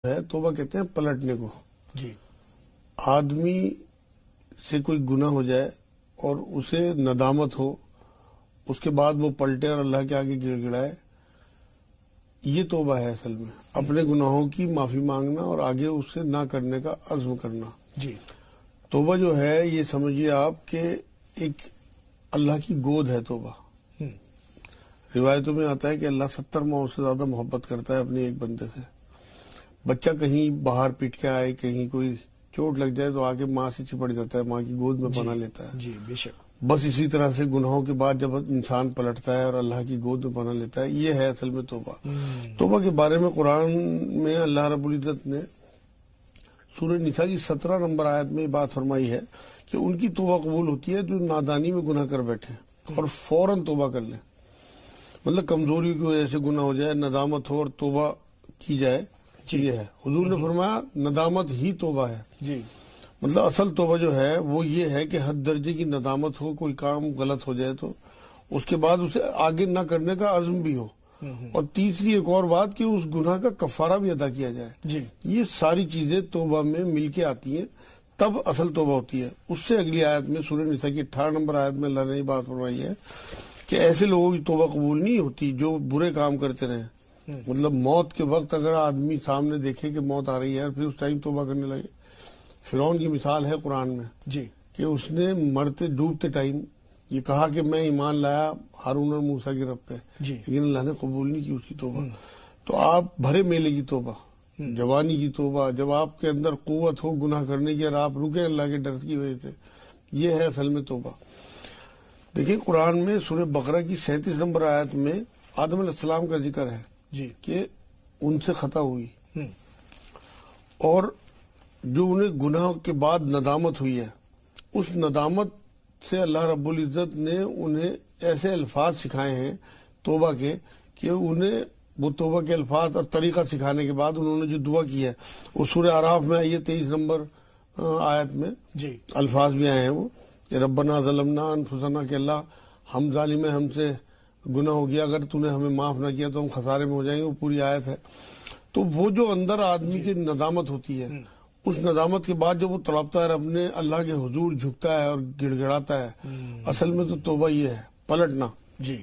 ہے توبہ کہتے ہیں پلٹنے کو. جی. آدمی سے کوئی گناہ ہو جائے اور اسے ندامت ہو، اس کے بعد وہ پلٹے اور اللہ کے آگے گڑ گڑائے، یہ توبہ ہے اصل میں. اپنے گناہوں کی معافی مانگنا اور آگے اس سے نہ کرنے کا عزم کرنا. جی. توبہ جو ہے یہ سمجھیے آپ کہ ایک اللہ کی گود ہے توبہ. روایتوں میں آتا ہے کہ اللہ 70 ماہ سے زیادہ محبت کرتا ہے اپنے ایک بندے سے. بچہ کہیں باہر پیٹ کے آئے، کہیں کوئی چوٹ لگ جائے تو آگے ماں سے چپٹ جاتا ہے، ماں کی گود میں پناہ لیتا ہے. جی بے شک. بس اسی طرح سے گناہوں کے بعد جب انسان پلٹتا ہے اور اللہ کی گود میں پناہ لیتا ہے، یہ ہے اصل میں توبہ. توبہ کے بارے میں قرآن میں اللہ رب العزت نے سورہ نساء کی 17 نمبر آیت میں یہ بات فرمائی ہے کہ ان کی توبہ قبول ہوتی ہے جو نادانی میں گناہ کر بیٹھے اور فوراً توبہ کر لیں. مطلب کمزوری کی وجہ سے گناہ ہو جائے، ندامت ہو اور توبہ کی جائے، یہ ہے. حضور نے فرمایا ندامت ہی توبہ ہے. جی. مطلب اصل توبہ جو ہے وہ یہ ہے کہ حد درجے کی ندامت ہو، کوئی کام غلط ہو جائے تو اس کے بعد اسے آگے نہ کرنے کا عزم بھی ہو، اور تیسری ایک اور بات کہ اس گناہ کا کفارہ بھی ادا کیا جائے. جی. یہ ساری چیزیں توبہ میں مل کے آتی ہیں، تب اصل توبہ ہوتی ہے. اس سے اگلی آیت میں سورہ نساء کی 18 نمبر آیت میں اللہ نے یہ بات فرمائی ہے کہ ایسے لوگوں کی توبہ قبول نہیں ہوتی جو برے کام کرتے رہیں. مطلب موت کے وقت اگر آدمی سامنے دیکھے کہ موت آ رہی ہے اور پھر اس ٹائم توبہ کرنے لگے. فرعون کی مثال ہے قرآن میں. جی. کہ اس نے مرتے ڈوبتے ٹائم یہ کہا کہ میں ایمان لایا ہارون اور موسیٰ کے رب پہ، جی. لیکن اللہ نے قبول نہیں کی اس کی توبہ. تو آپ بھرے میلے کی توبہ، جوانی کی توبہ، جب آپ کے اندر قوت ہو گناہ کرنے کی اور آپ رکیں اللہ کے ڈر کی وجہ سے، یہ ہے اصل میں توبہ. دیکھیں قرآن میں سورہ بقرہ کی 37 نمبر آیت میں آدم علیہ السلام کا ذکر ہے. جی. کہ ان سے خطا ہوئی اور جو انہیں گناہ کے بعد ندامت ہوئی ہے، اس ندامت سے اللہ رب العزت نے انہیں ایسے الفاظ سکھائے ہیں توبہ کے کہ انہیں وہ توبہ کے الفاظ اور طریقہ سکھانے کے بعد انہوں نے جو دعا کی ہے وہ سورہ اعراف میں آئی ہے 23 نمبر آیت میں. جی. الفاظ بھی آئے ہیں وہ کہ ربنا ظلمنا انفسنا، کہ اللہ ہم ظالم ہیں، ہم سے گناہ ہو گیا، اگر تو نے ہمیں معاف نہ کیا تو ہم خسارے میں ہو جائیں گے. وہ پوری آیت ہے. تو وہ جو اندر آدمی کی ندامت ہوتی ہے، اس ندامت کے بعد جب وہ تڑپتا ہے اپنے اللہ کے حضور جھکتا ہے اور گڑ گڑاتا ہے، اصل میں تو توبہ یہ ہے پلٹنا. جی.